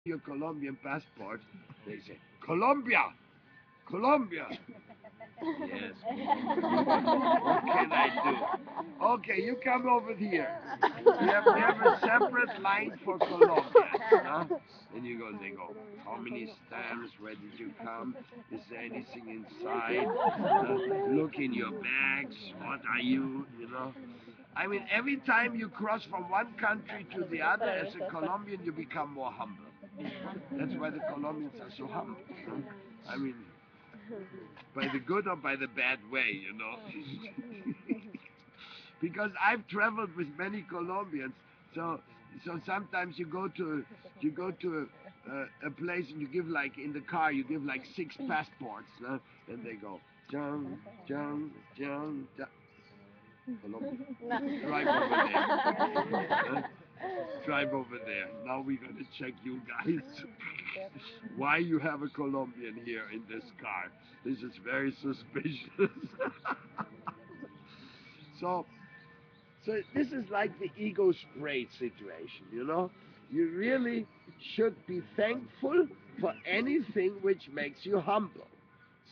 your Colombian passport, they say, Colombia, Colombia. Yes, what can I do? Okay, you come over here. We have a separate line for Colombia. Huh? And you go, they go, how many stamps? Where did you come? Is there anything inside? Look in your bags. What are you? I mean, every time you cross from one country to the other as a Colombian, you become more humble. That's why the Colombians are so humble. I mean, by the good or by the bad way. Because I've traveled with many Colombians, so sometimes you go to a place and you give like in the car you give like six passports, and they go jump, jump, jump, jump. Colombia. Drive over there. Drive over there. Now we're gonna check you guys. Why you have a Colombian here in this car? This is very suspicious. so So this is like the ego spray situation. You really should be thankful for anything which makes you humble.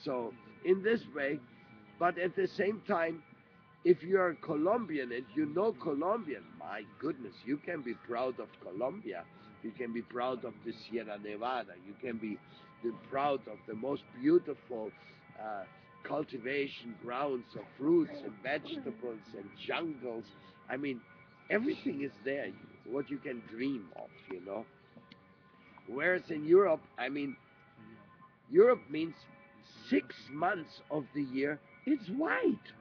So in this way, but at the same time, if you're a Colombian and you know Colombian, my goodness, you can be proud of Colombia. You can be proud of the Sierra Nevada. You can be proud of the most beautiful uh, cultivation grounds of fruits and vegetables and jungles. I mean, everything is there, what you can dream of. Whereas in Europe, I mean, Europe means 6 months of the year it's white.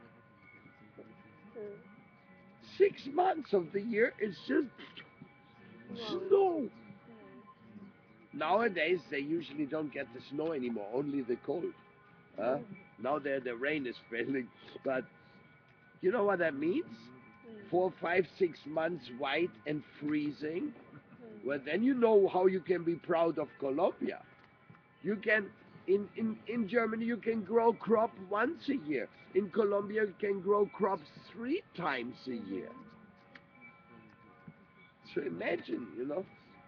6 months of the year it's just snow. Nowadays they usually don't get the snow anymore, only the cold. Huh? Now the rain is failing, but you know what that means? 4, 5, 6 months white and freezing. Well, then you know how you can be proud of Colombia. You can, in Germany, you can grow crop once a year. In Colombia, you can grow crops 3 times a year. So imagine.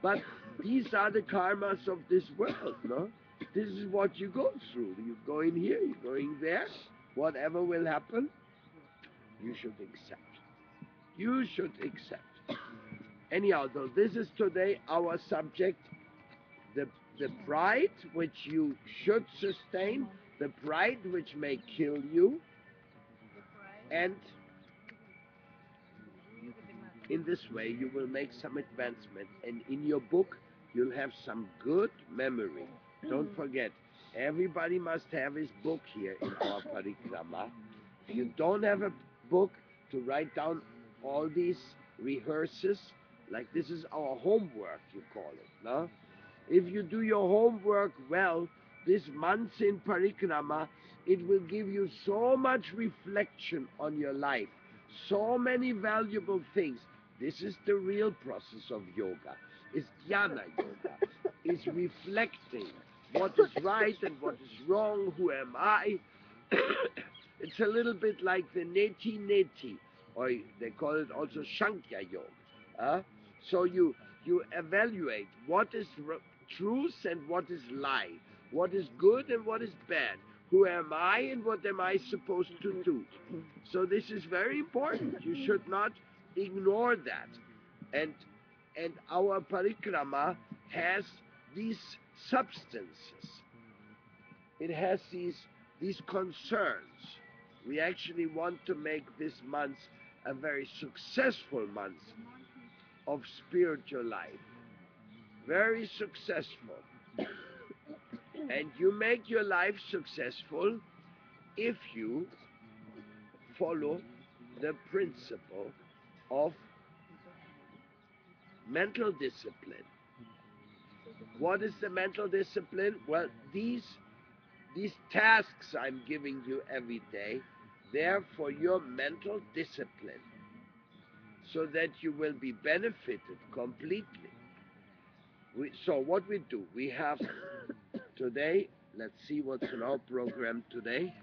But these are the karmas of this world, no? This is what you go through. You go in here, you're going there. Whatever will happen, you should accept. You should accept. Anyhow, though, this is today our subject, the, the pride which you should sustain, the pride which may kill you, and in this way you will make some advancement, and in your book you'll have some good memory. Don't forget, everybody must have his book here in our parikrama. If you don't have a book to write down all these rehearses, like this is our homework, you call it, no? If you do your homework well, this month in parikrama, it will give you so much reflection on your life, so many valuable things. This is the real process of yoga. It's jnana yoga. It's reflecting what is right and what is wrong, who am I. It's a little bit like the neti neti, or they call it also Shankya yoga. So you evaluate what is truth and what is lie, what is good and what is bad, who am I and what am I supposed to do. So this is very important. You should not ignore that. And our parikrama has these substances. It has these concerns. We actually want to make this month a very successful month of spiritual life. Very successful. And you make your life successful if you follow the principle of mental discipline. What is the mental discipline? Well, these tasks I'm giving you every day, they're for your mental discipline, so that you will be benefited completely. So what we do, we have today, let's see what's in our program today.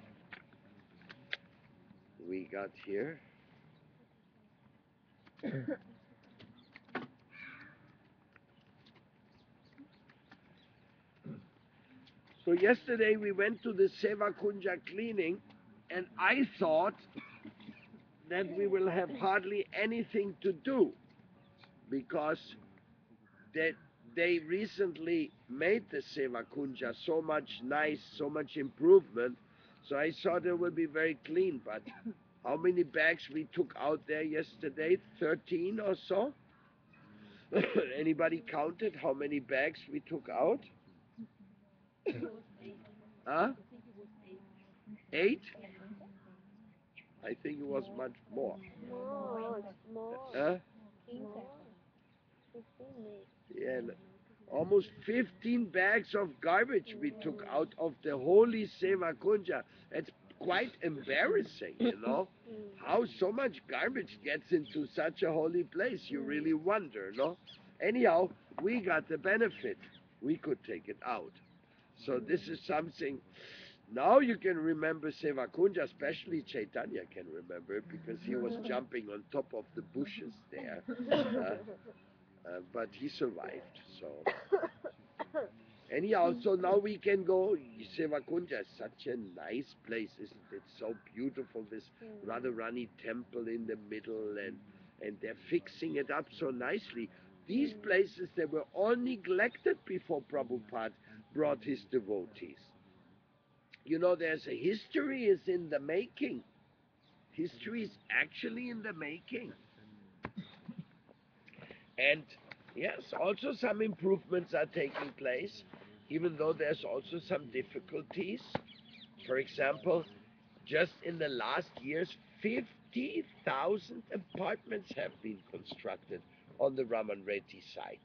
We got here. So yesterday we went to the Seva Kunja cleaning, and I thought that we will have hardly anything to do because they, they recently made the Seva Kunja so much nice, so much improvement. So I thought it would be very clean. But how many bags we took out there yesterday? 13 or so? Anybody counted how many bags we took out? Huh? 8? I think it was much more. More. Huh? More. 15 Yeah, almost 15 bags of garbage we took out of the holy Seva Kunja. It's quite embarrassing, you know, how so much garbage gets into such a holy place. You really wonder, no? Anyhow, we got the benefit. We could take it out. So this is something. Now you can remember Seva Kunja, especially Chaitanya can remember it because he was jumping on top of the bushes there. But he survived. So anyhow, so now we can go. Sevakunja is such a nice place, isn't it? So beautiful. This Radharani temple in the middle, and they're fixing it up so nicely. These places they were all neglected before Prabhupada brought his devotees. You know, there's a history is in the making. History is actually in the making. And yes, also some improvements are taking place, even though there's also some difficulties. For example, just in the last years, 50,000 apartments have been constructed on the Raman Reddy site.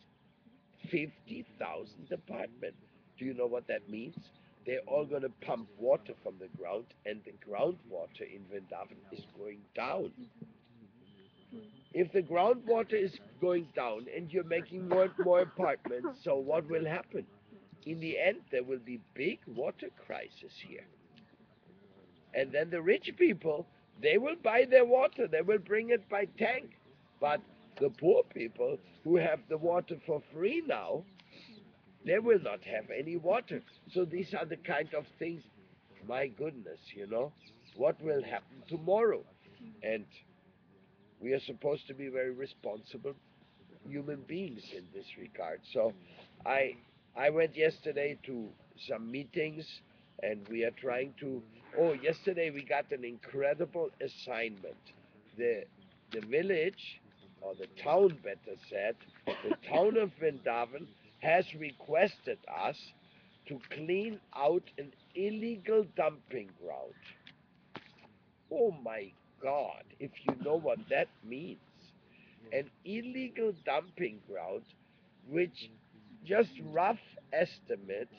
50,000 apartments. Do you know what that means? They're all going to pump water from the ground, and the groundwater in Vrindavan is going down. If the groundwater is going down and you're making more and more apartments, so what will happen? In the end, there will be big water crisis here. And then the rich people, they will buy their water. They will bring it by tank. But the poor people who have the water for free now, they will not have any water. So these are the kind of things, my goodness, you know, what will happen tomorrow? And we are supposed to be very responsible human beings in this regard. So I I went yesterday to some meetings and we are trying to yesterday we got an incredible assignment. The village or the town better said, the town of Vrindavan has requested us to clean out an illegal dumping ground. Oh my God, if you know what that means. An illegal dumping ground, which just rough estimate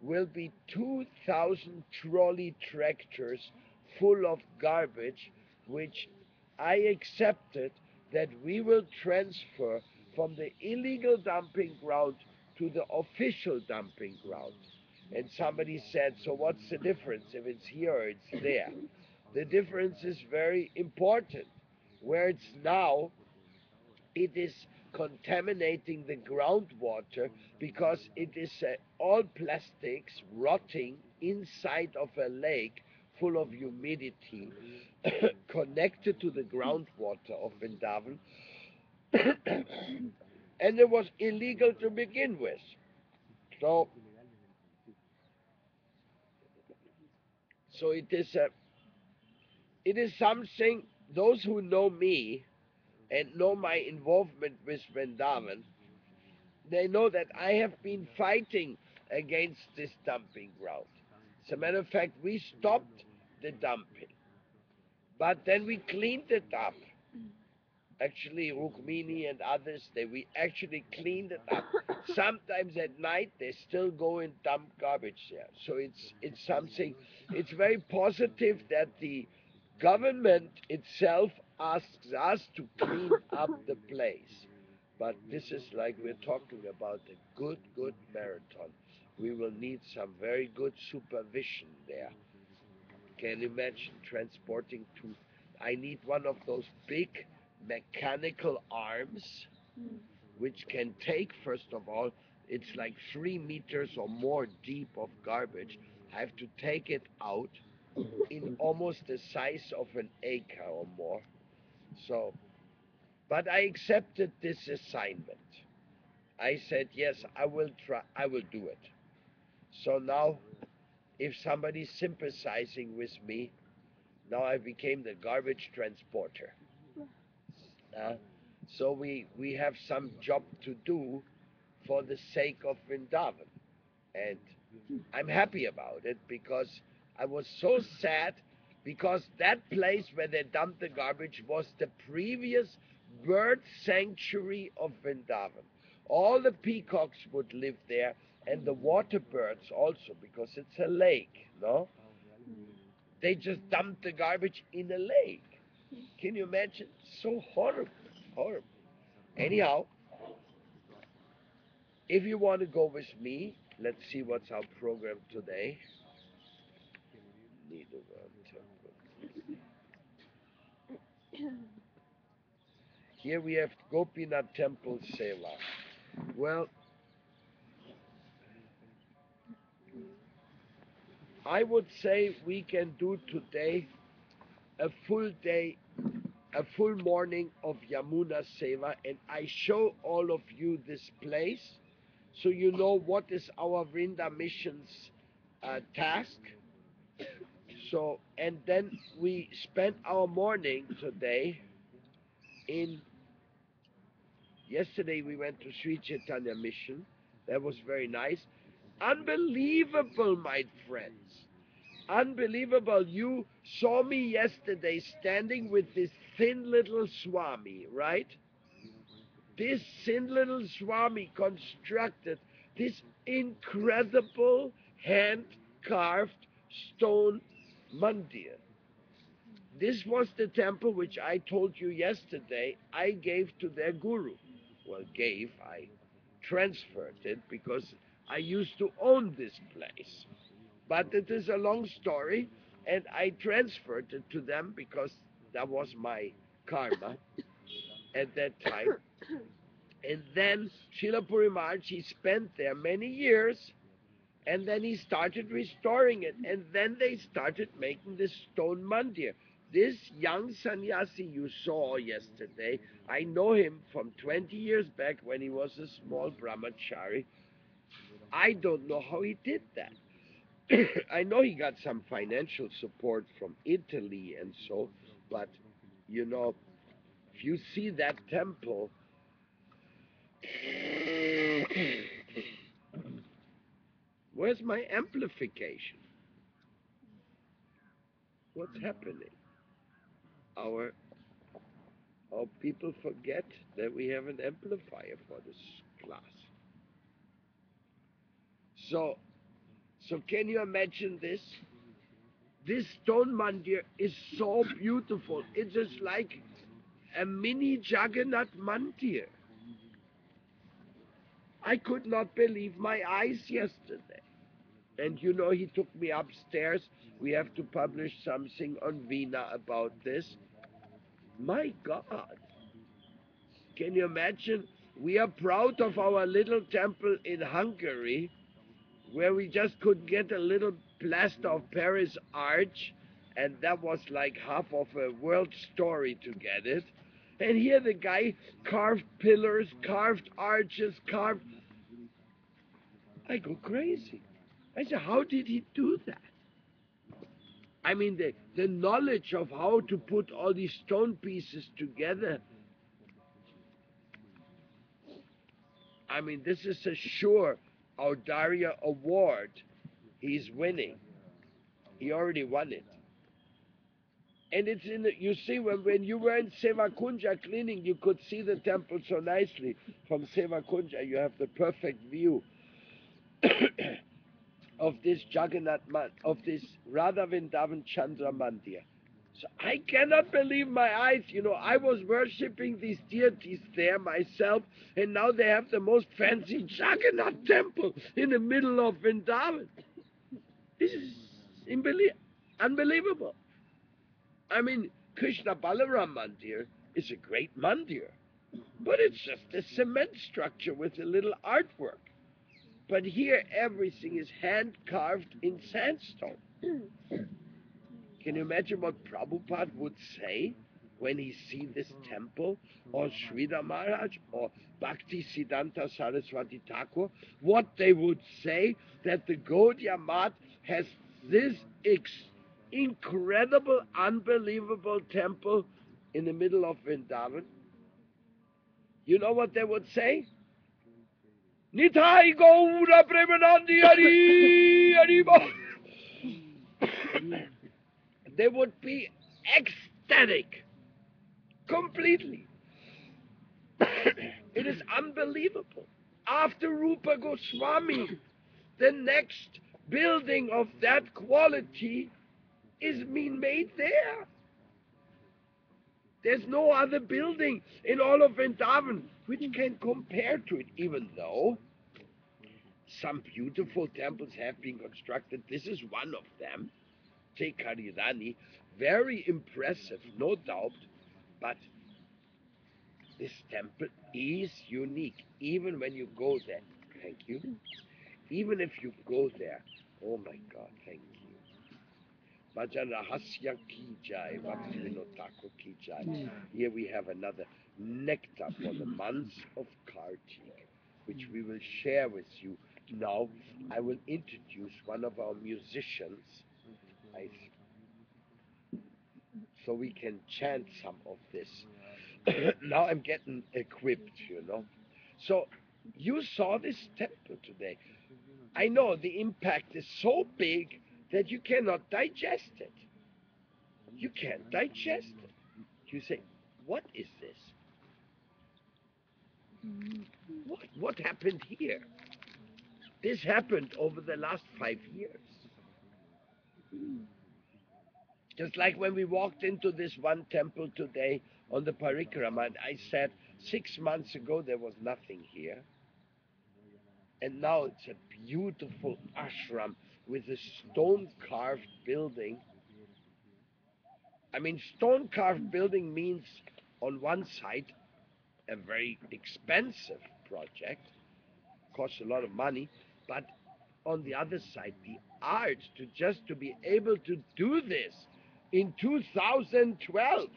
will be 2,000 trolley tractors full of garbage, which I accepted that we will transfer from the illegal dumping ground to the official dumping ground. And somebody said, so what's the difference if it's here or it's there? The difference is very important. Where it's now, it is contaminating the groundwater because it is all plastics rotting inside of a lake full of humidity connected to the groundwater of Vrindavan and it was illegal to begin with. So, so it is something, those who know me and know my involvement with Vrindavan, they know that I have been fighting against this dumping ground. As a matter of fact, we stopped the dumping, but then we cleaned it up. Actually, Rukmini and others, we actually cleaned it up. Sometimes at night they still go and dump garbage there. So it's something. It's very positive that the government itself asks us to clean up the place. But this is like we're talking about a good marathon. We will need some very good supervision there. Can you imagine transporting two? I need one of those big mechanical arms which can take, first of all, It's like 3 meters or more deep of garbage. I have to take it out in almost the size of an acre or more. So, but I accepted this assignment. I said, yes, I will try, I will do it. So now, if somebody's sympathizing with me, now I became the garbage transporter. Uh, so we have some job to do for the sake of Vrindavan. And I'm happy about it because I was so sad because that place where they dumped the garbage was the previous bird sanctuary of Vrindavan. All the peacocks would live there and the water birds also because it's a lake, no? They just dumped the garbage in a lake. Can you imagine? So horrible, horrible. Anyhow, if you want to go with me, let's see what's our program today. Here we have Gopinath Temple Seva. Well, I would say we can do today a full day, a full morning of Yamuna Seva, and I show all of you this place so you know what is our Vrinda mission's task. So, and then we spent our morning today in. Yesterday we went to Sri Chaitanya Mission. That was very nice. Unbelievable, my friends. Unbelievable. You saw me yesterday standing with this thin little Swami, right? This thin little Swami constructed this incredible hand carved stone mandir. This was the temple which I told you yesterday I gave to their guru. Well, I transferred it because I used to own this place. But it is a long story, and I transferred it to them because that was my karma at that time. And then Srila Puri Maharaj, he spent there many years, and then he started restoring it. And then they started making this stone mandir. This young sannyasi you saw yesterday, I know him from 20 years back when he was a small brahmachari. I don't know how he did that. I know he got some financial support from Italy and so, but you know, if you see that temple, where's my amplification? What's happening? Our people forget that we have an amplifier for this class. So, so can you imagine this? This stone mandir is so beautiful. It is like a mini Jagannath mandir. I could not believe my eyes yesterday. And you know, he took me upstairs. We have to publish something on Veena about this. My God. Can you imagine? We are proud of our little temple in Hungary, where we just could get a little plaster of Paris arch, and that was like half of a world story to get it. And here the guy carved pillars, carved arches, carved. I go crazy. I said, how did he do that? I mean, the knowledge of how to put all these stone pieces together. I mean, this is a sure Audaria award he's winning. He already won it. And it's in the, you see, when you were in Seva Kunja cleaning, you could see the temple so nicely. From Seva Kunja, you have the perfect view of this Jagannath of this Radha Vrindavan Chandra Mandir. So I cannot believe my eyes. You know, I was worshipping these deities there myself, and now they have the most fancy Jagannath temple in the middle of Vrindavan. This is unbelievable. I mean, Krishna Balaram Mandir is a great mandir, but it's just a cement structure with a little artwork. But here everything is hand carved in sandstone. Can you imagine what Prabhupada would say when he see this temple, or Srila Maharaj, or Bhakti Siddhanta Saraswati Thakur? What they would say, that the Gaudiya Math has this incredible, unbelievable temple in the middle of Vrindavan. You know what they would say? Nitai Gaura Premanandi Hari Haribo. They would be ecstatic. Completely. It is unbelievable. After Rupa Goswami, the next building of that quality is being made there. There's no other building in all of Vrindavan which can compare to it, even though some beautiful temples have been constructed. This is one of them. Take Harirani, very impressive, no doubt, but this temple is unique, even when you go there. Thank you. Even if you go there, oh my God, thank you. Bhajan Rahasya Ki Jai, Bhaktivinoda Thakur Ki Jai. Here we have another nectar for the months of Kartik, which we will share with you. Now, I will introduce one of our musicians, I, so we can chant some of this. Now I'm getting equipped, you know. So, you saw this temple today. I know the impact is so big that you cannot digest it. You can't digest it. You say, what is this? What happened here? This happened over the last 5 years. Just like when we walked into this one temple today on the Parikrama, and I said 6 months ago there was nothing here. And now it's a beautiful ashram with a stone carved building. I mean, stone carved building means on one side a very expensive project, costs a lot of money, but on the other side, the art to be able to do this in 2012.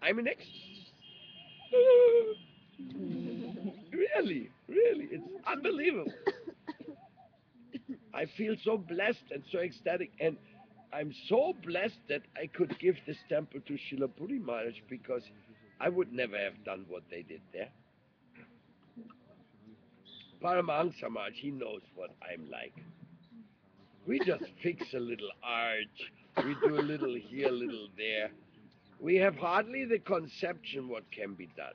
I'm in ecstasy. Really, really, it's unbelievable. I feel so blessed and so ecstatic, and I'm so blessed that I could give this temple to Srila Puri Maharaj, because I would never have done what they did there. Paramahansa Maharaj, he knows what I'm like. We just fix a little arch, we do a little here, a little there. We have hardly the conception what can be done.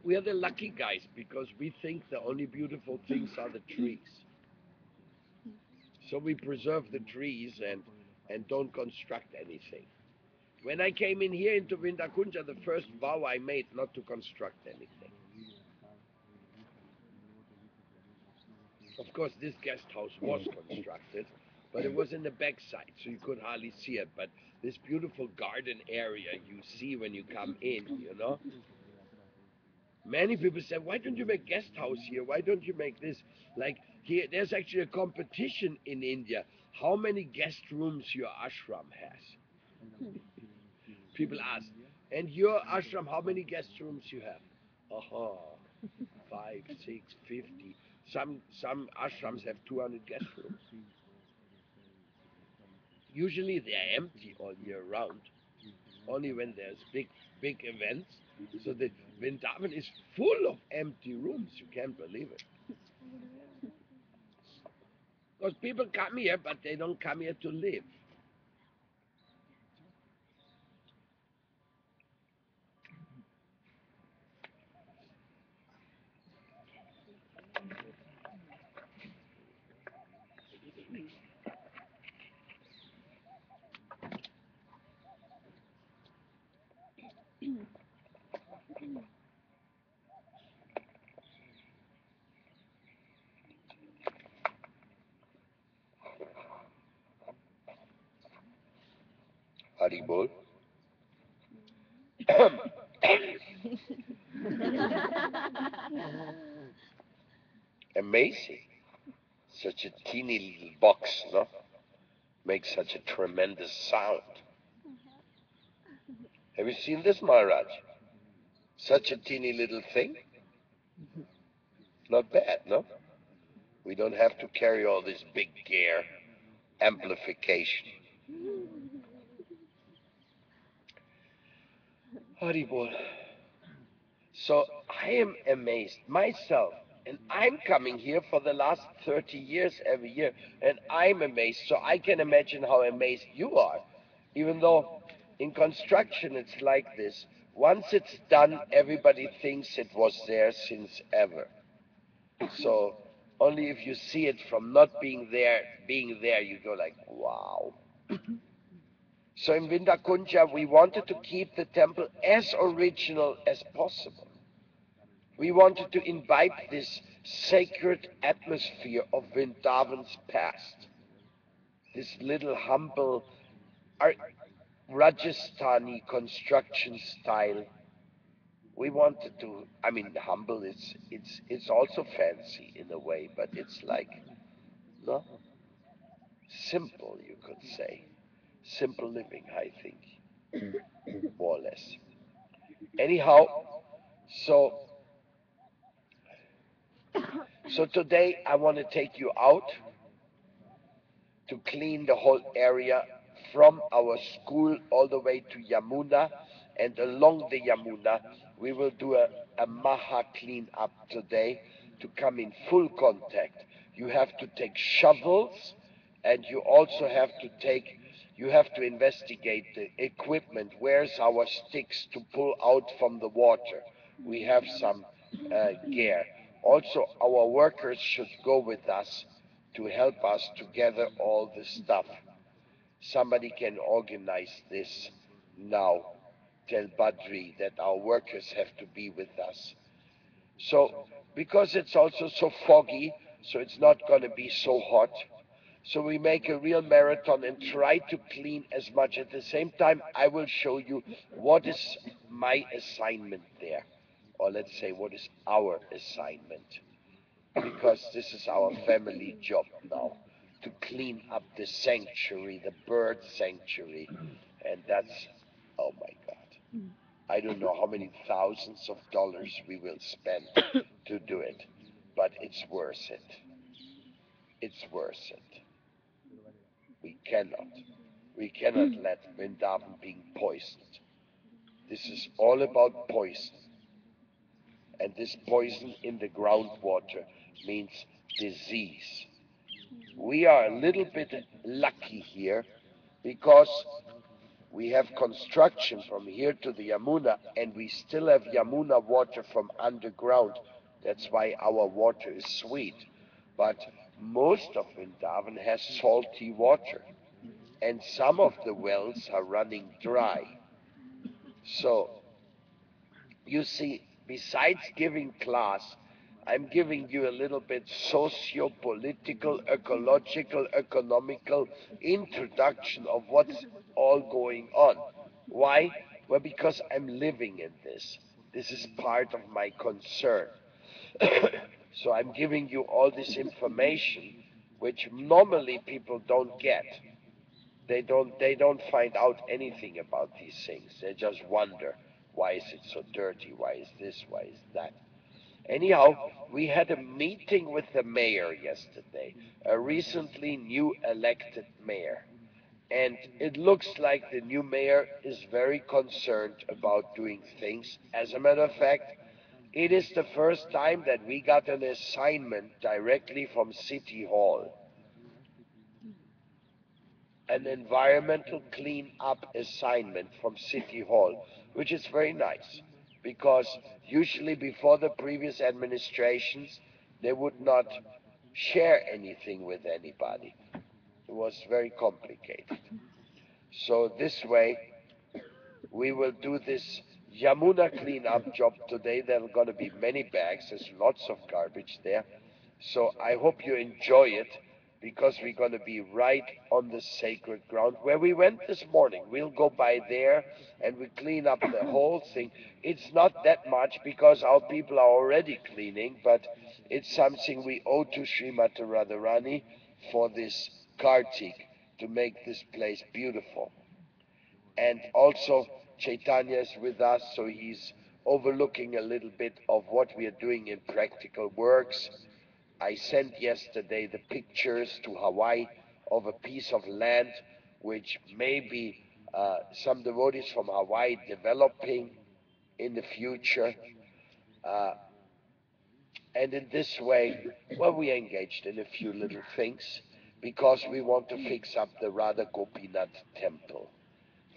We are the lucky guys because we think the only beautiful things are the trees. So we preserve the trees and don't construct anything. When I came in here into Vrinda Kunja, the first vow I made not to construct anything. Of course, this guest house was constructed, but it was in the backside, so you could hardly see it. But this beautiful garden area you see when you come in, you know. Many people say, why don't you make guest house here? Why don't you make this? Like here, there's actually a competition in India. How many guest rooms your ashram has? People ask, and your ashram, how many guest rooms you have? Aha, 5, 6, 50. Some ashrams have 200 guest rooms. Usually they are empty all year round. Only when there's big events. So the Vrindavan is full of empty rooms. You can't believe it. Because people come here, but they don't come here to live. Hari Bol. Amazing. Such a teeny little box, no? Makes such a tremendous sound. Have you seen this, Maharaj? Such a teeny little thing? Not bad, no? We don't have to carry all this big gear, amplification. Haribol. So I am amazed myself, and I'm coming here for the last 30 years every year, and I'm amazed. So I can imagine how amazed you are, even though in construction it's like this. Once it's done, everybody thinks it was there since ever. So only if you see it from not being there, you go like, wow. So in Vrinda Kunja, we wanted to keep the temple as original as possible. We wanted to imbibe this sacred atmosphere of Vrindavan's past, this little humble Rajasthani construction style. We wanted to, I mean, humble. It's also fancy in a way, but it's like no simple, you could say, simple living. I think more or less. Anyhow, so so today I want to take you out to clean the whole area from our school all the way to Yamuna, and along the Yamuna we will do a Maha clean up today to come in full contact. You have to take shovels, and you have to investigate the equipment. Where's our sticks to pull out from the water? We have some gear. Also, our workers should go with us to help us to gather all the stuff. Somebody can organize this now. Tell Badri that our workers have to be with us. So, because it's also so foggy, so it's not going to be so hot. So we make a real marathon and try to clean as much. At the same time, I will show you what is my assignment there. Or let's say, what is our assignment, because this is our family job now to clean up the sanctuary, the bird sanctuary, and that's, oh my God, I don't know how many thousands of dollars we will spend to do it, but it's worth it. It's worth it. We cannot, we cannot let Vrindavan being poisoned. This is all about poison, and this poison in the groundwater means disease. We are a little bit lucky here because we have construction from here to the Yamuna, and we still have Yamuna water from underground. That's why our water is sweet. But most of Vrindavan has salty water, and some of the wells are running dry. So you see, besides giving class, I'm giving you a little bit socio-political, ecological, economical introduction of what's all going on. Why? Well, because I'm living in this. This is part of my concern. So I'm giving you all this information which normally people don't get. They don't find out anything about these things. They just wonder, why is it so dirty? Why is this? Why is that? Anyhow, we had a meeting with the mayor yesterday, a recently new elected mayor. And it looks like the new mayor is very concerned about doing things. As a matter of fact, it is the first time that we got an assignment directly from City Hall, an environmental clean-up assignment from City Hall, which is very nice because usually before the previous administrations, they would not share anything with anybody. It was very complicated. So this way, we will do this Yamuna cleanup job today. There are going to be many bags. There's lots of garbage there. So I hope you enjoy it. because we're going to be right on the sacred ground where we went this morning. We'll go by there and we clean up the whole thing. It's not that much because our people are already cleaning, but it's something we owe to Srimati Radharani for this Kartik to make this place beautiful. And also, Chaitanya is with us, so he's overlooking a little bit of what we are doing in practical works. I sent yesterday the pictures to Hawaii of a piece of land which maybe some devotees from Hawaii developing in the future. Uh, and in this way, well, we are engaged in a few little things because we want to fix up the Radha Gopinath temple.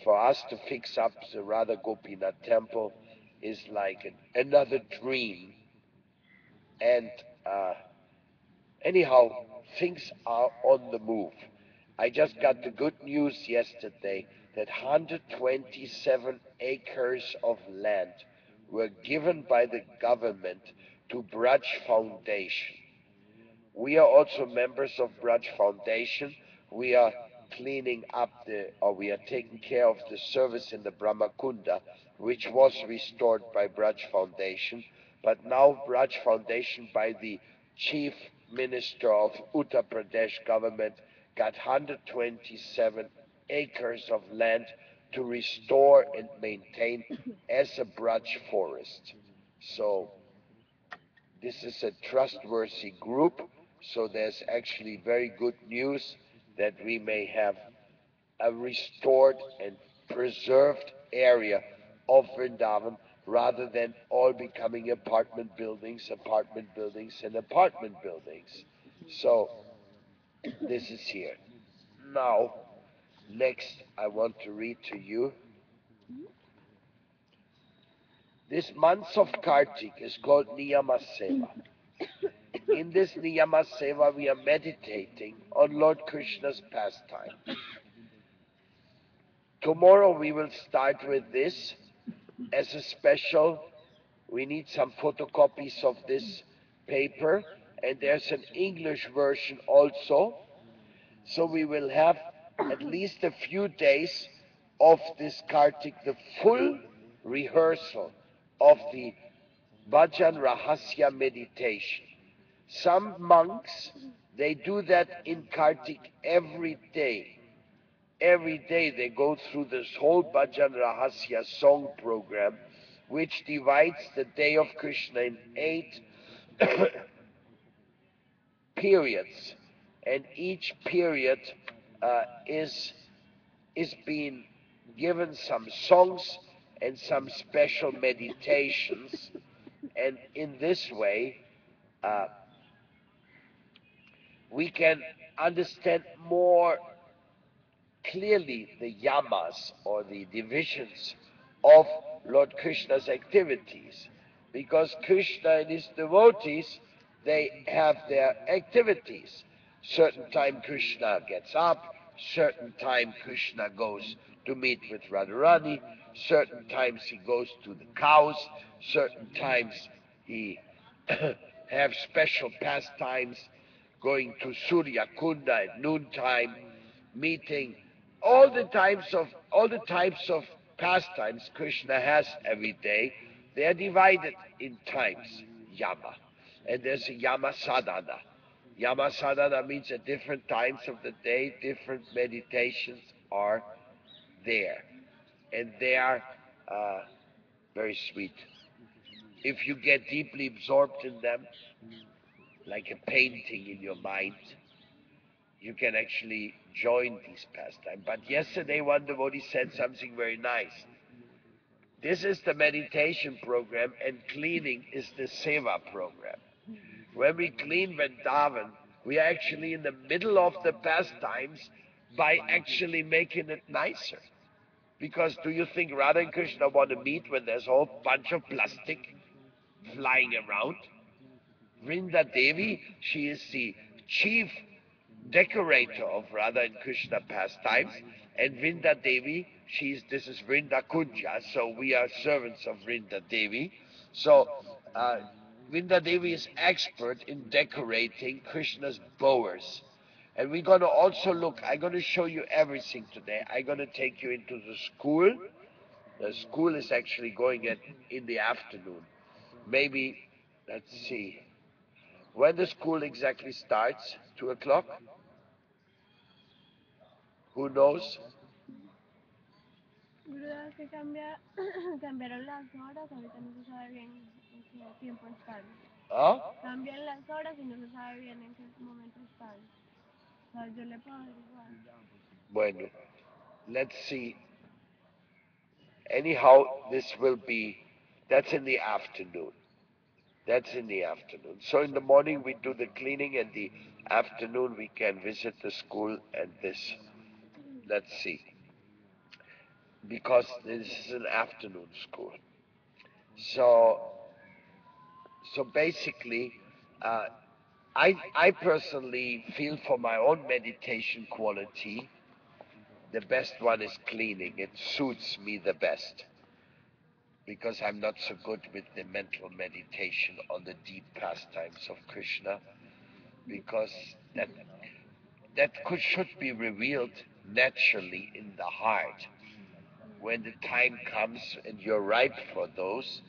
For us to fix up the Radha Gopinath temple is like another dream. And uh, anyhow, things are on the move. I just got the good news yesterday that 127 acres of land were given by the government to Braj Foundation. We are also members of Braj Foundation. We are cleaning up we are taking care of the service in the Brahmakunda, which was restored by Braj Foundation. But now Braj Foundation, by the Chief Minister of Uttar Pradesh government, got 127 acres of land to restore and maintain as a Braj forest. So this is a trustworthy group, so there's actually very good news that we may have a restored and preserved area of Vrindavan rather than all becoming apartment buildings, apartment buildings, and apartment buildings. So this is here. Now, next I want to read to you. This month of Kartik is called Niyama Seva. In this Niyama Seva, we are meditating on Lord Krishna's pastime. Tomorrow we will start with this as a special. We need some photocopies of this paper, and there's an English version also. So we will have at least a few days of this Kartik, the full rehearsal of the Bhajan Rahasya meditation. Some monks, they do that in Kartik every day. Every day they go through this whole Bhajan Rahasya song program, which divides the day of Krishna in 8 periods. And each period is being given some songs and some special meditations. And in this way, uh, we can understand more clearly the yamas or the divisions of Lord Krishna's activities. Because Krishna and his devotees, they have their activities. Certain time Krishna gets up, certain time Krishna goes to meet with Radharani, certain times he goes to the cows, certain times he have special pastimes, going to Surya Kunda at noontime, meeting all the types of pastimes Krishna has every day. They are divided in times, yama. And there's a yama sadhana. Yama sadhana means at different times of the day, different meditations are there. And they are very sweet. If you get deeply absorbed in them, like a painting in your mind, you can actually join these pastimes. But yesterday one devotee said something very nice. This is the meditation program and cleaning is the seva program. When we clean Vrindavan, we are actually in the middle of the pastimes by actually making it nicer. Because do you think Radha and Krishna want to meet when there's a whole bunch of plastic flying around? Vrinda Devi, she is the chief decorator of Radha and Krishna pastimes, and Vrinda Devi, this is Vrinda Kunja, so we are servants of Vrinda Devi. So Vrinda Devi is expert in decorating Krishna's bowers. And we're going to also look, I'm going to show you everything today. I'm going to take you into the school. The school is actually going in the afternoon. Maybe, let's see, when the school exactly starts, 2 o'clock? Who knows? Bruda, que cambiaron las horas, ahorita no se sabe bien en qué tiempo están. Huh? Cambian las horas y no se sabe bien en qué momento están. O sea, yo le puedo averiguar. Bueno, let's see. Anyhow, this will be, that's in the afternoon. That's in the afternoon. So in the morning we do the cleaning, and the afternoon we can visit the school and this. Let's see. Because this is an afternoon school. So basically, uh, I personally feel for my own meditation quality, the best one is cleaning. It suits me the best because I'm not so good with the mental meditation on the deep pastimes of Krishna, because should be revealed naturally in the heart. When the time comes and you're ripe for those,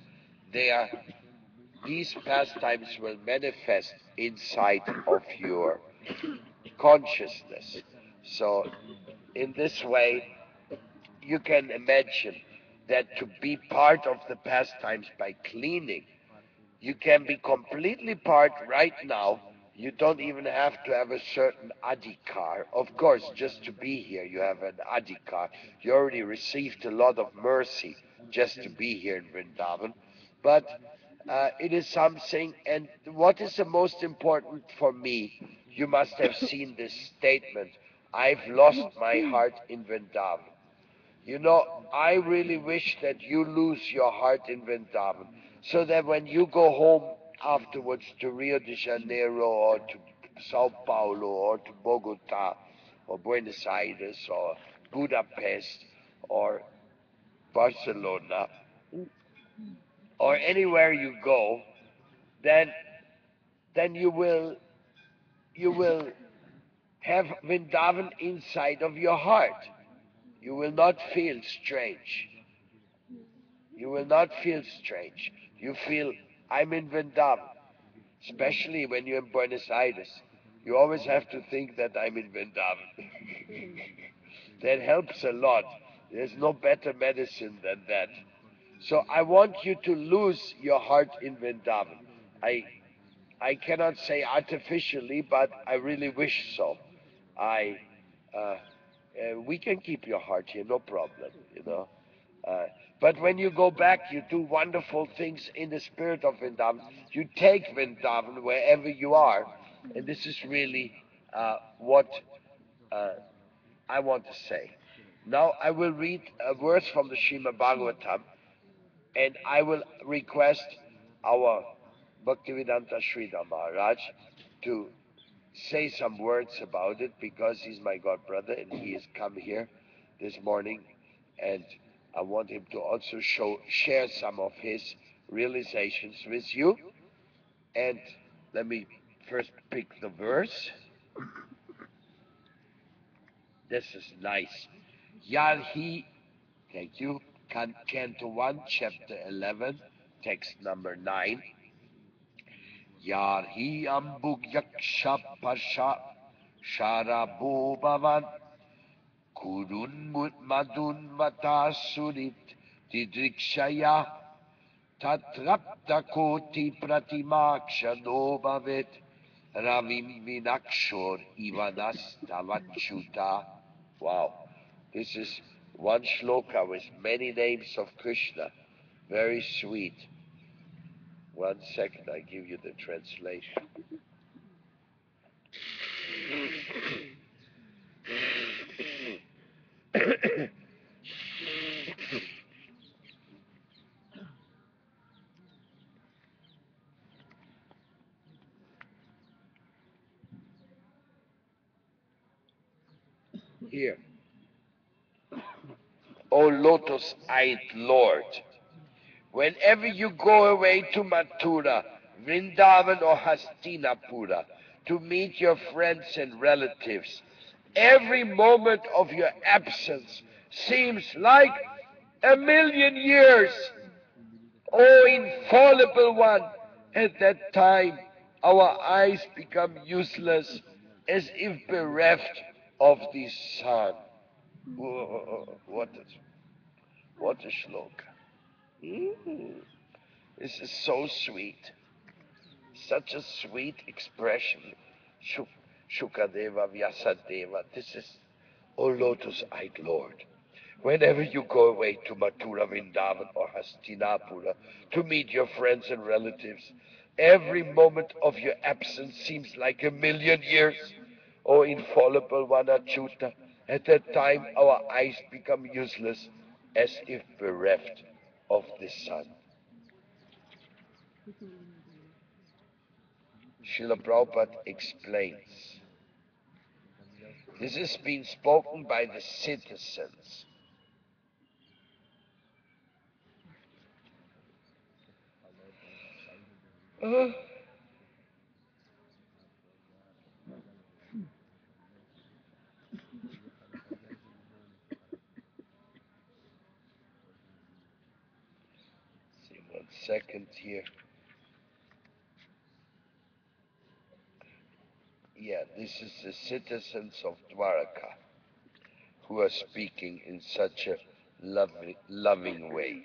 these pastimes will manifest inside of your consciousness. So in this way, you can imagine that to be part of the pastimes by cleaning, you can be completely part right now. You don't even have to have a certain adhikar. Of course, just to be here, you have an adhikar. You already received a lot of mercy just to be here in Vrindavan. But it is something, and what is the most important for me? You must have seen this statement: I've lost my heart in Vrindavan. You know, I really wish that you lose your heart in Vrindavan, so that when you go home afterwards to Rio de Janeiro or to Sao Paulo or to Bogota or Buenos Aires or Budapest or Barcelona or anywhere you go, then you will have Vrindavan inside of your heart. You will not feel strange. You will not feel strange. You feel, I'm in Vrindavan, especially when you're in Buenos Aires. You always have to think that I'm in Vrindavan. That helps a lot. There's no better medicine than that. So I want you to lose your heart in Vrindavan. I I cannot say artificially, but I really wish so. I we can keep your heart here, no problem. Uh, but when you go back, you do wonderful things in the spirit of Vrindavan. You take Vrindavan wherever you are, and this is really what uh, I want to say. Now I will read a verse from the Srimad Bhagavatam, and I will request our Bhaktivedanta Srila Maharaj to say some words about it, because he's my god brother and he has come here this morning, and I want him to also share some of his realizations with you. And let me first pick the verse. This is nice. Yarhi, thank you. Canto 1, chapter 11, text number 9. Yarhi ambug yaksha pasha sharabo bhavan kurun madun matasurit didrikshaya tatrapta koti pratimakshano bhavet ravim vinakshor ivanastavachuta. Wow, this is one shloka with many names of Krishna. Very sweet. 1 second, I give you the translation. Here. O lotus-eyed Lord, whenever you go away to Mathura, Vrindavan or Hastinapura, to meet your friends and relatives. Every moment of your absence seems like a million years. O infallible one, at that time our eyes become useless as if bereft of the sun. Whoa, what a shloka. Mm, this is so sweet. Such a sweet expression. Shukadeva, Vyasadeva. This is, O lotus-eyed Lord. Whenever you go away to Mathura, Vrindavan, or Hastinapura to meet your friends and relatives, every moment of your absence seems like a million years. O infallible one Achyuta, at that time our eyes become useless, as if bereft of the sun. Srila Prabhupada explains. This has been spoken by the citizens. Uh, see, 1 second here. Yeah, this is the citizens of Dwaraka who are speaking in such a loving way.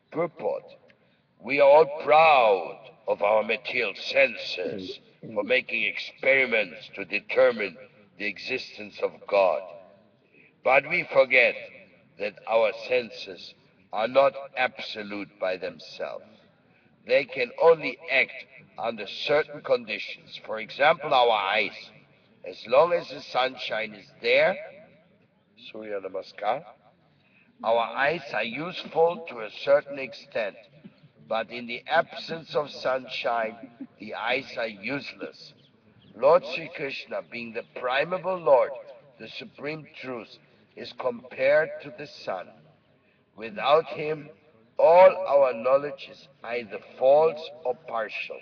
Purport. We are all proud of our material senses for making experiments to determine the existence of God. But we forget that our senses are not absolute by themselves. They can only act under certain conditions. For example, our eyes. As long as the sunshine is there, Surya Namaskar, our eyes are useful to a certain extent. But in the absence of sunshine, the eyes are useless. Lord Sri Krishna, being the primeval Lord, the supreme truth, is compared to the sun. Without him, all our knowledge is either false or partial.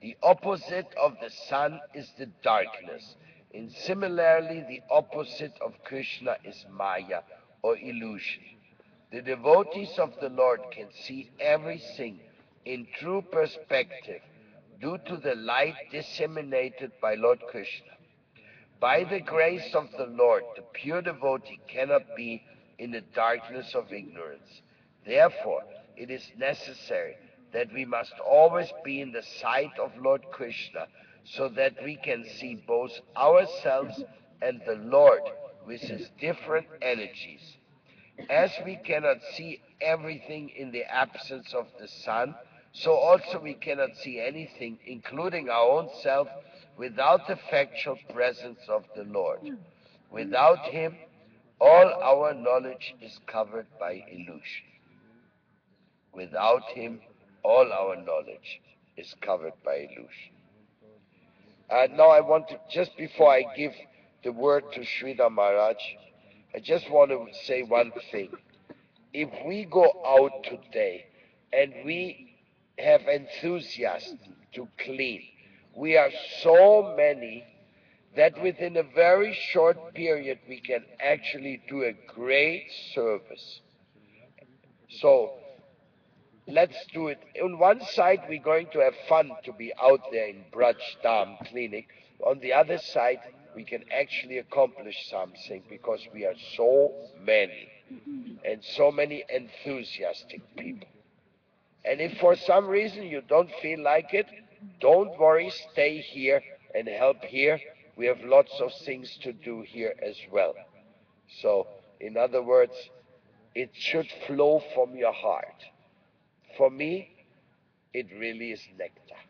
The opposite of the sun is the darkness, and similarly the opposite of Krishna is Maya, or illusion. The devotees of the Lord can see everything in true perspective due to the light disseminated by Lord Krishna. By the grace of the Lord, the pure devotee cannot be in the darkness of ignorance. Therefore, it is necessary that we must always be in the sight of Lord Krishna, so that we can see both ourselves and the Lord with his different energies. As we cannot see everything in the absence of the sun, so also we cannot see anything, including our own self, without the factual presence of the Lord. Without him, all our knowledge is covered by illusion. Without him, all our knowledge is covered by illusion. Now I want to, just before I give the word to Srila Maharaj, I just want to say one thing. If we go out today and we have enthusiasm to clean, we are so many that within a very short period we can actually do a great service. So let's do it. On one side, we're going to have fun to be out there in Braj Dam cleaning. On the other side, we can actually accomplish something because we are so many and so many enthusiastic people. And if for some reason you don't feel like it, don't worry, stay here and help here. We have lots of things to do here as well. So, in other words, it should flow from your heart. For me, it really is nectar.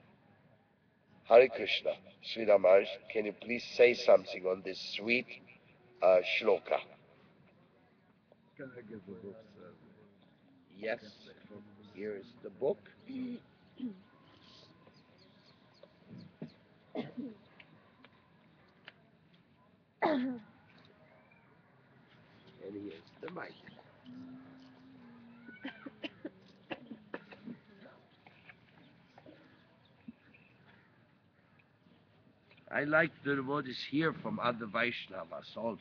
Hare Krishna. Sri Maharaj, can you please say something on this sweet shloka? Yes, here is the book. And here's the mic. I like the devotees hear from other Vaishnavas also.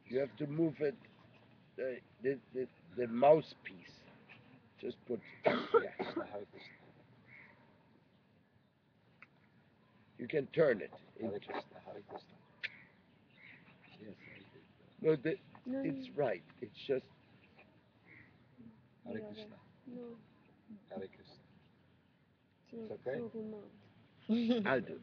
You have to move it, the mouthpiece. Just put, yeah. You can turn it into. No, No, it's right. It's just. no, no. So, so I'll do it.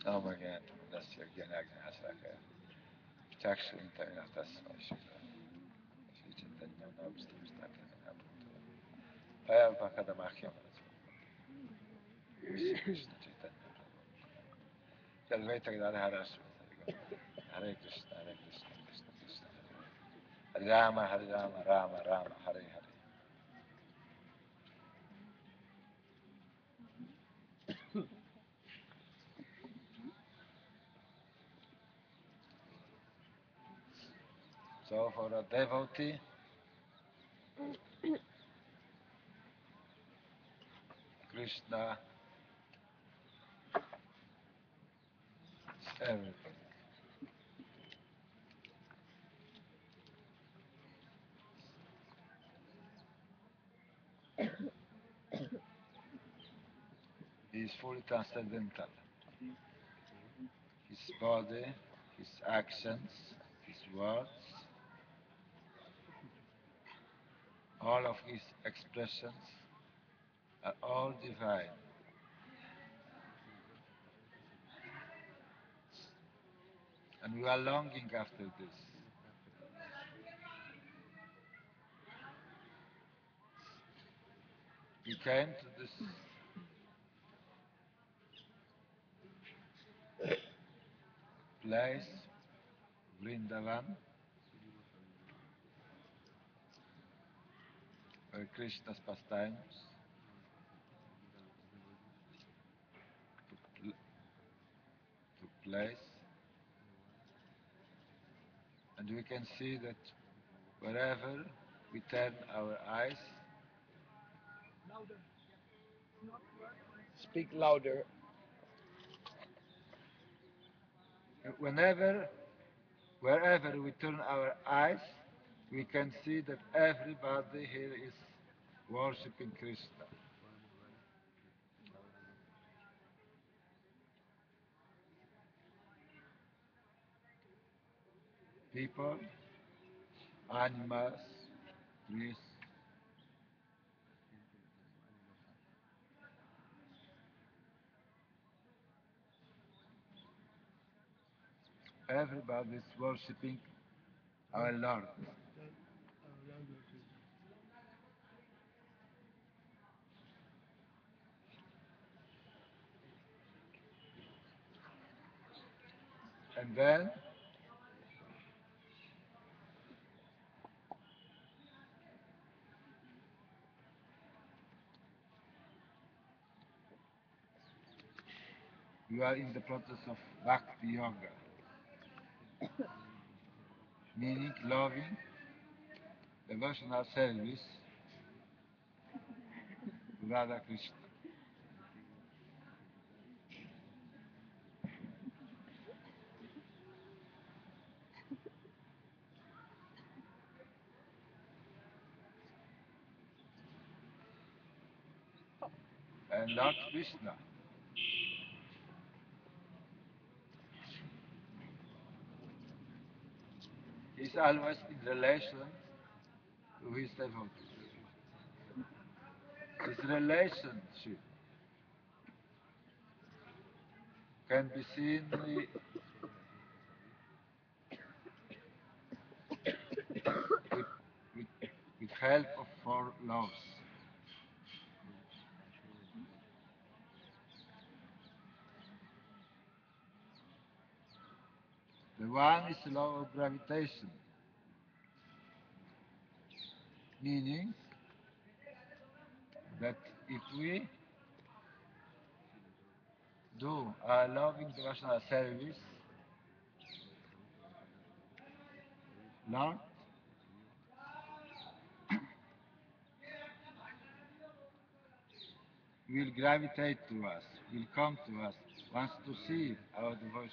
Oh my God, that's your Ganagna. Protection, that's my sugar. Chaitanya Nam Stam Paya Pakadamakyam. Krishna Chaitanya Prabhu. Kalvaita Radha Hare Krishna, Hare Krishna, Krishna Krishna, Hare Rama, Hare Rama, Rama Rama, Hare Hare. So for a devotee, Krishna is everything. He is fully transcendental. His body, his actions, his words, all of his expressions are all divine. And we are longing after this. We came to this place, Vrindavan, where Krishna's pastimes took place. And we can see that wherever we turn our eyes, Speak louder. whenever, wherever we turn our eyes, we can see that everybody here is worshipping Krishna. People, animals, trees, everybody is worshipping our Lord. And then we are in the process of Bhakti Yoga, meaning loving devotional service to Radha Krishna. And Lord Krishna is always in relation to his devotees. This relationship can be seen with, with help of four laws. One is law of gravitation, meaning that if we do a loving devotional service, Lord will gravitate to us, will come to us, wants to see our devotion,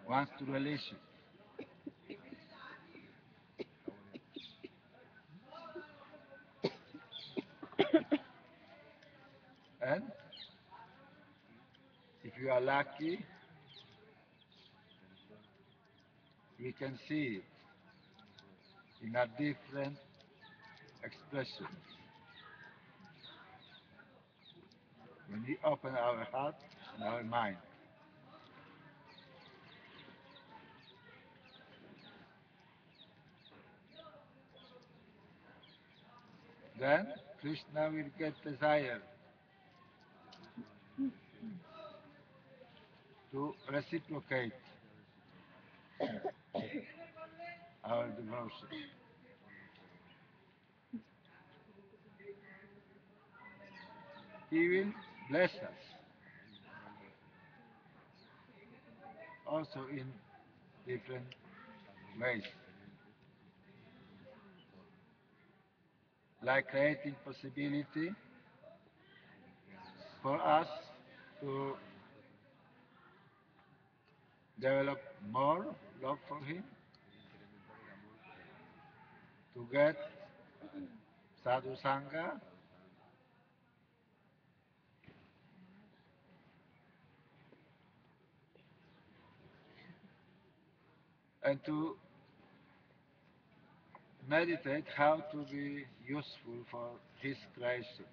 wants to release it. And if you are lucky, we can see it in a different expression. When we open our heart and our mind, then Krishna will get desire to reciprocate our devotion. He will bless us also in different ways, like creating possibility for us to develop more love for Him, to get sadhu sangha, and to meditate how to be useful for His creation.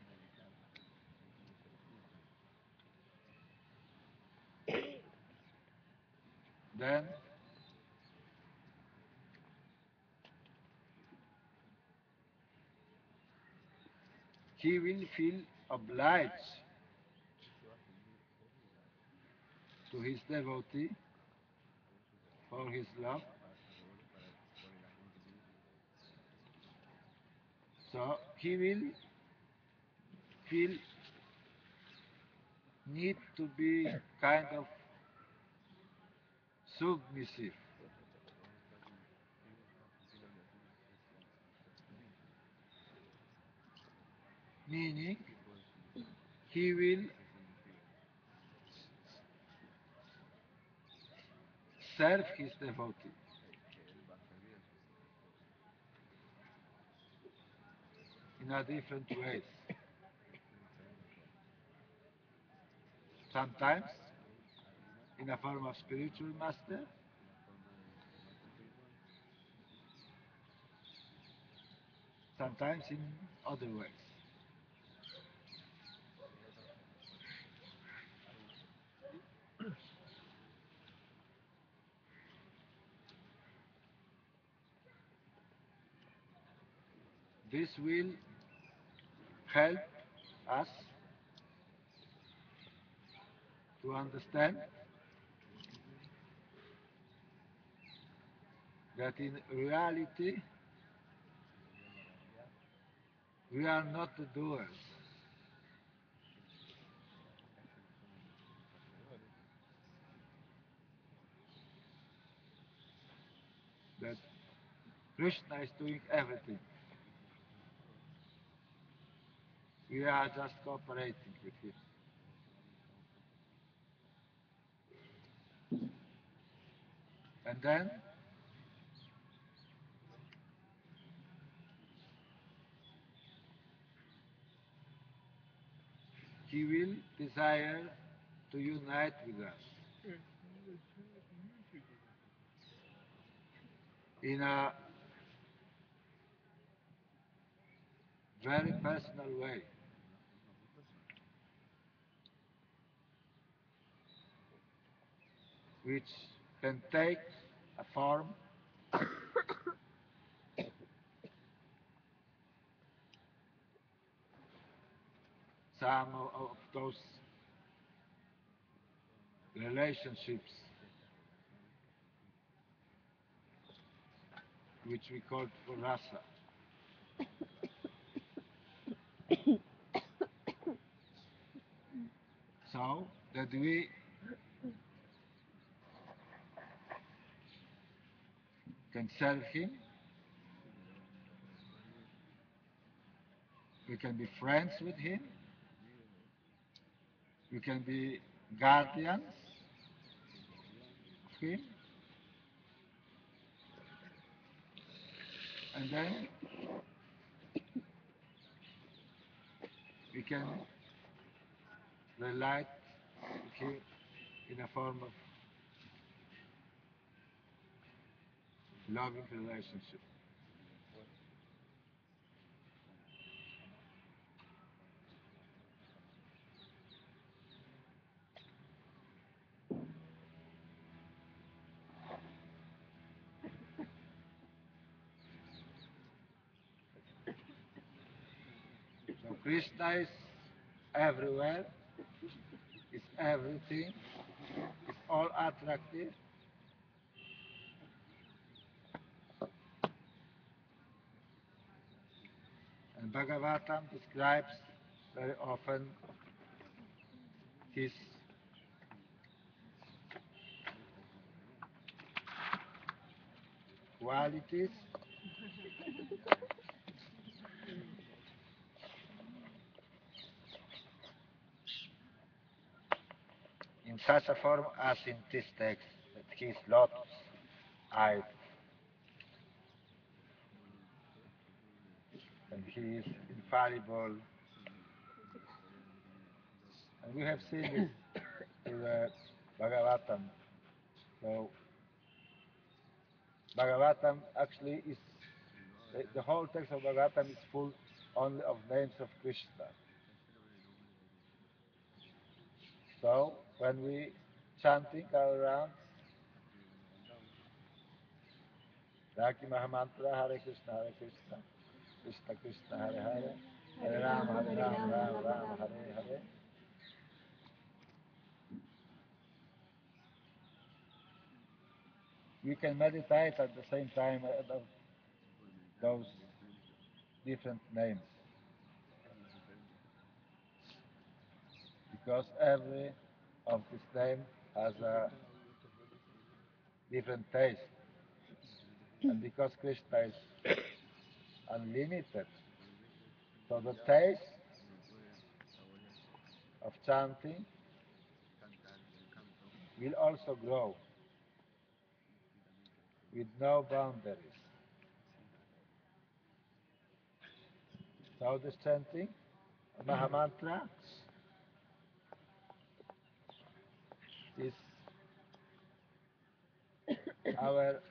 Then he will feel obliged to his devotee for his love. So he will feel need to be kind of submissive, meaning he will serve his devotee in a different ways. Sometimes in a form of spiritual master, sometimes in other ways. This will help us to understand that in reality we are not the doers, that Krishna is doing everything. We are just cooperating with him. And then he will desire to unite with us in a very personal way, which can take a form some of those relationships which we call for rasa, so that we can serve him, we can be friends with him, we can be guardians of him, and then we can relate with him in a form of loving relationship. So Krishna is everywhere, is everything, is all attractive, and Bhagavatam describes very often his qualities in such a form as in this text, that he is lotus-eyed, and he is infallible. And we have seen this through the Bhagavatam. So Bhagavatam actually is, the whole text of Bhagavatam is full only of names of Krishna. So when we chanting our rounds, Raki Mahamantra, Hare Krishna, Krishna Krishna, Hare Hare, Hare Rama, Hare Rama, Rama Rama, Hare Hare. We can meditate at the same time about those different names, because every of this name has a different taste, and because Krishna is unlimited, so the taste of chanting will also grow with no boundaries. So this chanting, Mahamantra, is our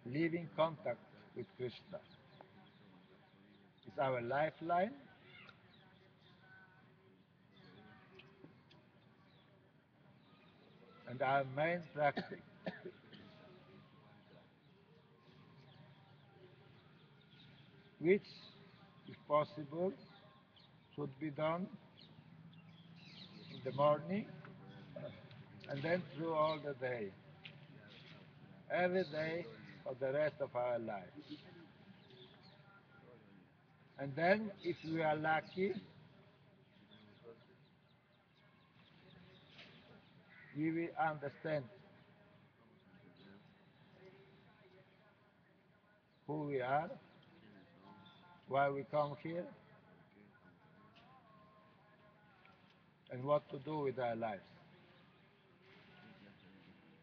living contact with Krishna. It's our lifeline, and our main practice, which, if possible, should be done in the morning and then through all the day, every day for the rest of our lives. And then, if we are lucky, we will understand who we are, why we come here, and what to do with our lives.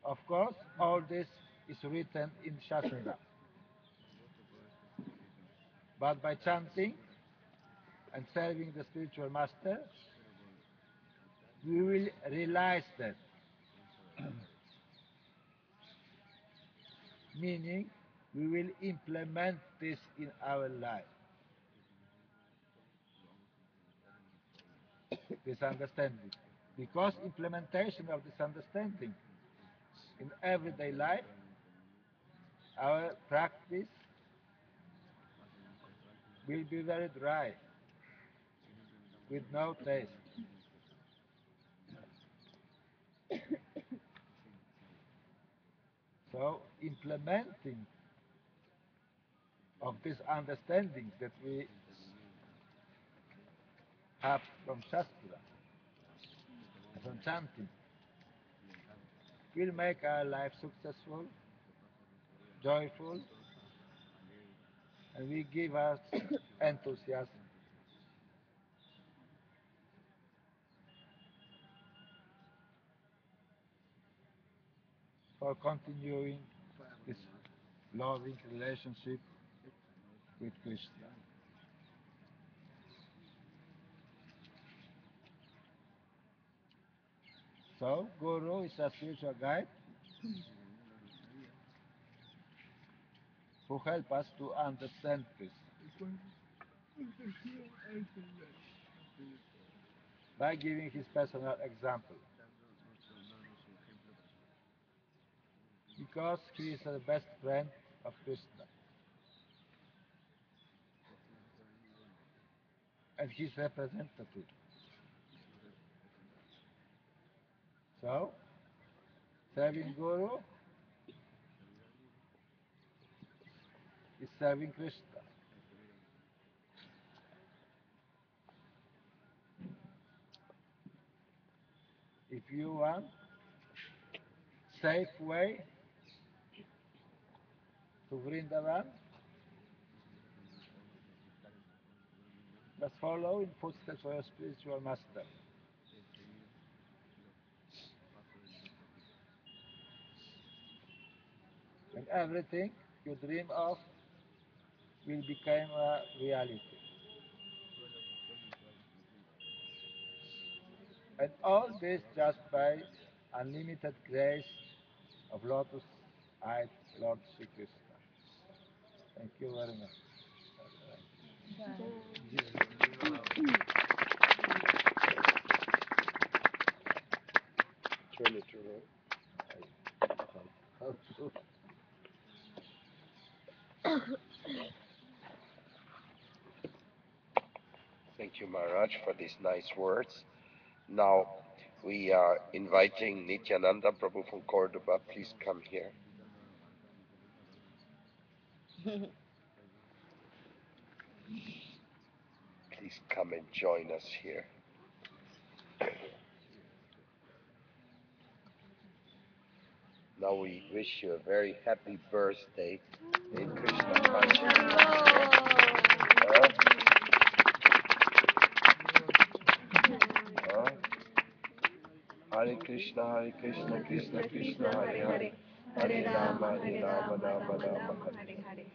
Of course, all this is written in Shastra, but by chanting and serving the spiritual master, we will realize that. Meaning, we will implement this in our life. This understanding. Because implementation of this understanding in everyday life, our practice will be very dry, with no taste. implementing of these understandings that we have from Shastra, from chanting, will make our life successful, joyful, and will give us enthusiasm for continuing this loving relationship with Krishna. So, Guru is a spiritual guide who help us to understand this by giving his personal example. Because he is the best friend of Krishna and his representative. So, serving Guru is serving Krishna. If you want safe way to Vrindavan, just follow in footsteps of your spiritual master. And everything you dream of will become a reality. And all this just by unlimited grace of lotus-eyed Lord Sri Krishna. Thank you very much. Turn it around. Thank you, Maharaj, for these nice words. Now, we are inviting Nityananda Prabhu from Cordoba. Please come here. Please come and join us here. Now we wish you a very happy birthday in Krishna consciousness. Hare Krishna, Krishna Krishna, Hare Hare. Hare Rama, Rama Hare.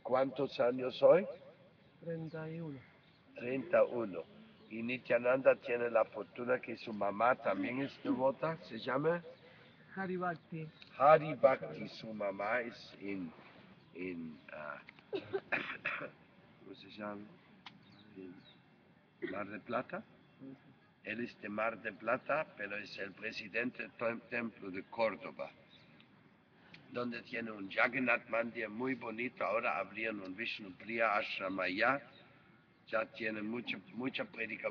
¿Cuántos años hoy? 31. 31. Y Nityananda tiene la fortuna que su mamá también es devota. ¿Se llama? Hari Bhakti. Hari Bhakti. Su mamá es en ¿cómo se llama? En Mar de Plata. Él es de Mar de Plata, pero es el presidente del templo de Córdoba, donde tiene un Jagannath Mandir muy bonito. Ahora abrieron un Vishnu Priya Ashram allá. Ya tiene mucha predica.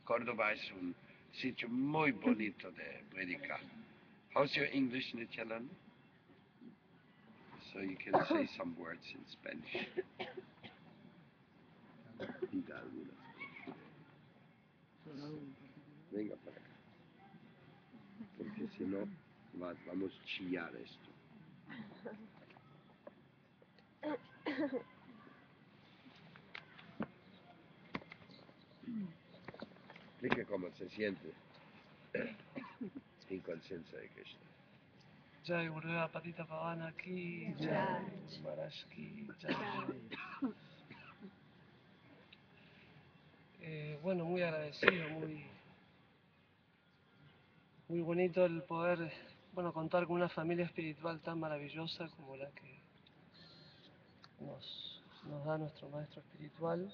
Córdoba es un sitio muy bonito de predicar. How's your English, Nityananda? So you can say some words in Spanish. Diga algunas. Venga para acá. Porque si no, vamos a chillar esto. Explique cómo se siente en conciencia de Krishna. Jai Gurudeva Patita Pavana aquí, Jai Maharaj ki, Jai. Bueno, muy agradecido, muy bonito el poder, contar con una familia espiritual tan maravillosa como la que nos da nuestro maestro espiritual,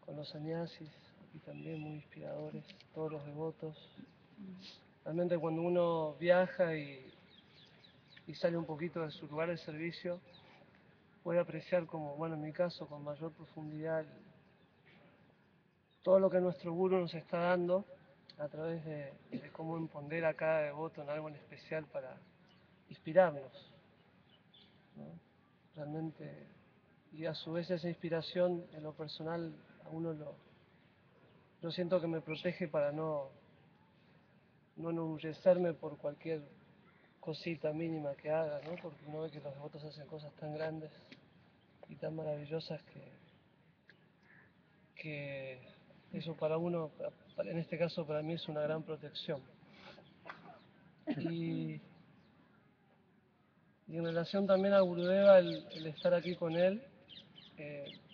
con los sannyasis, aquí también muy inspiradores, todos los devotos. Realmente cuando uno viaja y sale un poquito de su lugar de servicio, puede apreciar como, en mi caso, con mayor profundidad todo lo que nuestro gurú nos está dando a través de cómo empodera a cada devoto en algo en especial inspirarnos, ¿no? Realmente, y a su vez esa inspiración en lo personal a uno yo siento que me protege para no enorgullecerme por cualquier cosita mínima que haga, ¿no? Porque uno ve que los devotos hacen cosas tan grandes y tan maravillosas que eso para uno, en este caso para mí es una gran protección. Y, y en relación también a Gurudeva, el estar aquí con él,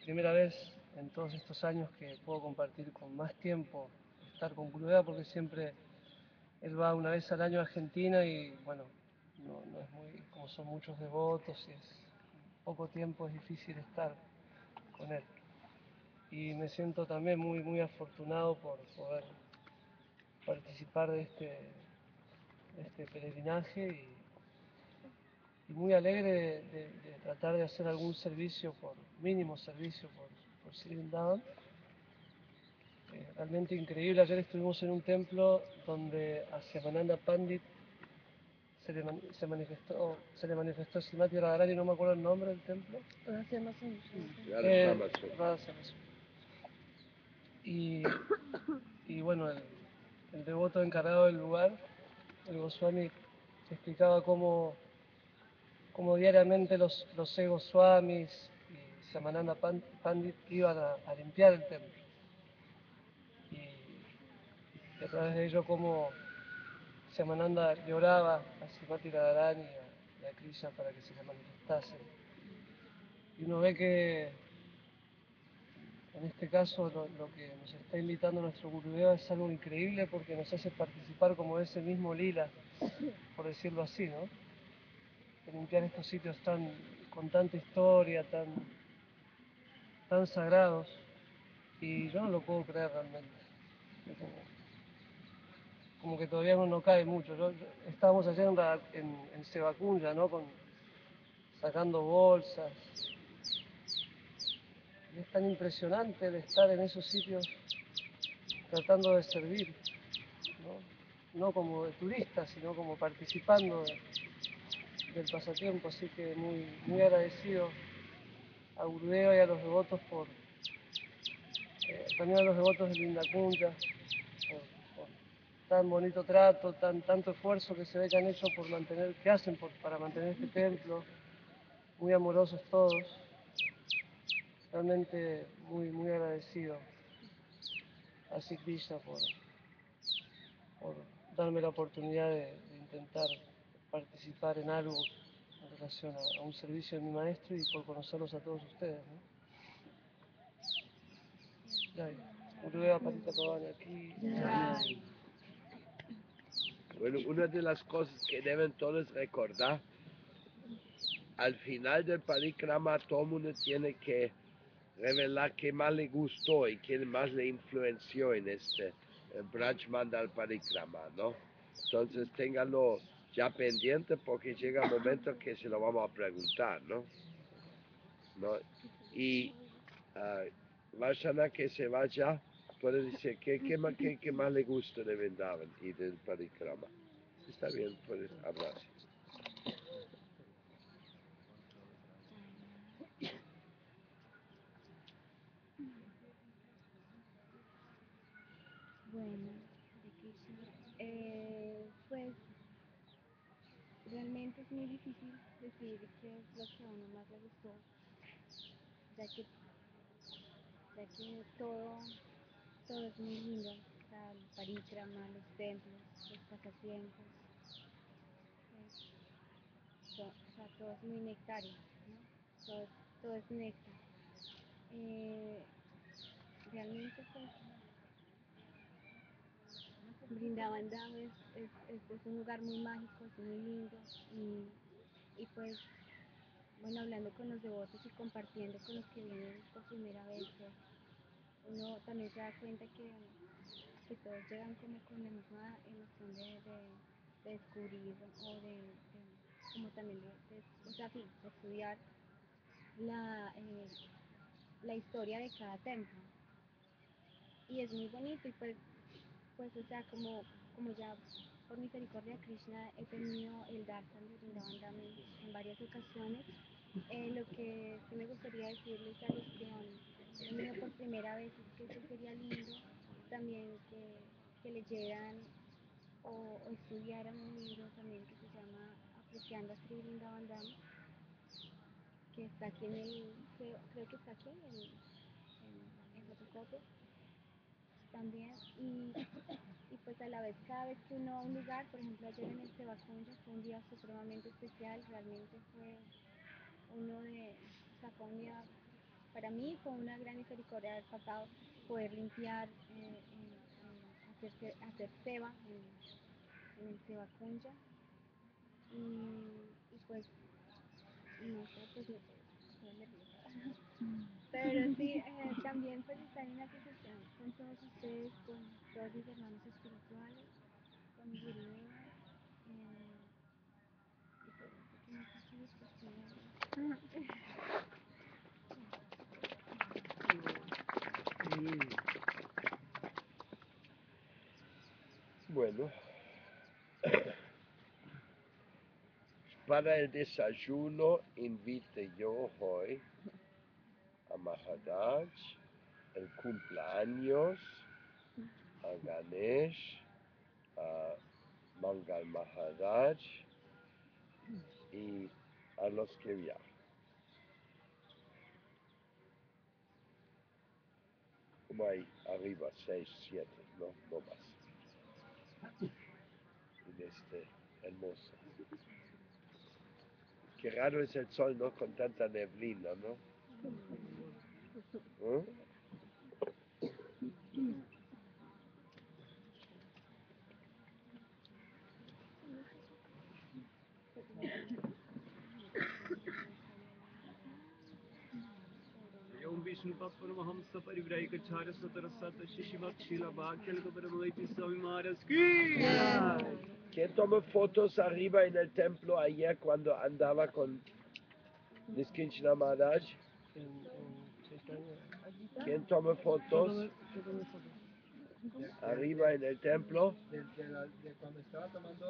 primera vez en todos estos años que puedo compartir con más tiempo estar con Gurudeva, porque siempre él va una vez al año a Argentina y bueno, no es muy, como son muchos devotos y es poco tiempo, es difícil estar con él. Y me siento también muy afortunado por poder participar de este peregrinaje y muy alegre de tratar de hacer algún servicio, mínimo servicio por Sri Vrindavan. Realmente increíble. Ayer estuvimos en un templo donde a Siamananda Pandit se le manifestó Srimati Radharani, no me acuerdo el nombre del templo. Hacemos un Radha Radha Samasu. Y, y bueno, el devoto encargado del lugar, el Goswami, explicaba cómo diariamente los seis Goswamis y Samananda Pandit iban a limpiar el templo. Y a través de ello cómo Samananda lloraba a Srimati Radharani y a Krishna para que se le manifestasen. Y uno ve que en este caso lo que nos está invitando nuestro Gurudeva es algo increíble porque nos hace participar como de ese mismo lila, por decirlo así, ¿no? De limpiar estos sitios con tanta historia, tan sagrados, y yo no lo puedo creer realmente. Como que todavía no cae mucho. Estábamos ayer en Sebacunja, ¿no? Sacando bolsas. Y es tan impresionante el estar en esos sitios tratando de servir, no como de turista, sino como participando del pasatiempo. Así que muy agradecido a Gurudeva y a los devotos también a los devotos de Linda Kunja, por tan bonito trato, tanto esfuerzo que se ve que han hecho que hacen para mantener este templo, muy amorosos todos, realmente muy agradecido a Sri Krishna por darme la oportunidad de intentar participar en algo en relación a un servicio de mi maestro y por conocerlos a todos ustedes, ¿no? Jai. Gurudeva Patita Pavana aquí. Jai. Bueno, una de las cosas que deben todos recordar, al final del parikrama todo el mundo tiene que revelar qué más le gustó y qué más le influenció en este Braj Mandal Parikrama, ¿no? Entonces téngalo ya pendiente porque llega un momento que se lo vamos a preguntar, ¿no? ¿No? Y Vashana que se vaya puede decir qué más le gusta de Vrindavan y del Parikrama. Está bien, puedes hablar. Bueno, de Krishna. Pues realmente es muy difícil decir qué es lo que a uno más le gustó, ya que, ya que todo es muy lindo, o sea, el parikrama, los templos, los pasatiempos, o sea, todo es muy nectario, ¿no? Todo es néctar. Eh, realmente pues Brindaban Dham es un lugar muy mágico, es muy lindo y pues bueno, hablando con los devotos y compartiendo con los que vienen por primera vez, pues uno también se da cuenta que todos llegan como con la misma emoción de descubrir o como también o sea, sí, de estudiar la, eh, la historia de cada templo. Y es muy bonito y pues o sea, como ya por misericordia de Krishna he tenido el darshan de Vrindavan Dham en varias ocasiones. Lo que sí me gustaría decirles a los que han venido por primera vez es que sí sería lindo también que leyeran o estudiaran un libro también que se llama Apreciando a Sri Vrindavan Dham, que está aquí creo que está aquí en fotocopia también. Y pues a la vez, cada vez que uno va a un lugar, por ejemplo ayer en el Seva Kunja fue un día supremamente especial, realmente fue uno de, o sea, fue un día, para mí fue una gran misericordia haber pasado, poder limpiar, hacer Seva en el Seva Kunja y pues, no sé, pues estoy nerviosa. Pero sí, también pues estar en asociación con todos ustedes, con todos mis hermanos espirituales, con mi Gurudeva, y pues no sé qué más decir, pues primero. Bueno, para el desayuno invite yo hoy a Maharaj, el cumpleaños, a Ganesh, a Mangal Maharaj y a los que viajan. Como hay arriba, 6, 7, no más. En este hermoso. Qué raro es el sol, ¿no? Con tanta neblina, ¿no? ¿Eh? Om Vishnu Paparamahamsa Parivrayakachara Satarasata Shishivakshila Bhaktyalakaparamaipi Swami Maharaj ki. ¿Quién tomó fotos arriba en el templo ayer cuando andaba con Niskinchna Maharaj? ¿Quién tomó fotos Yo tomé fotos. arriba en el templo? De cuando estaba tomando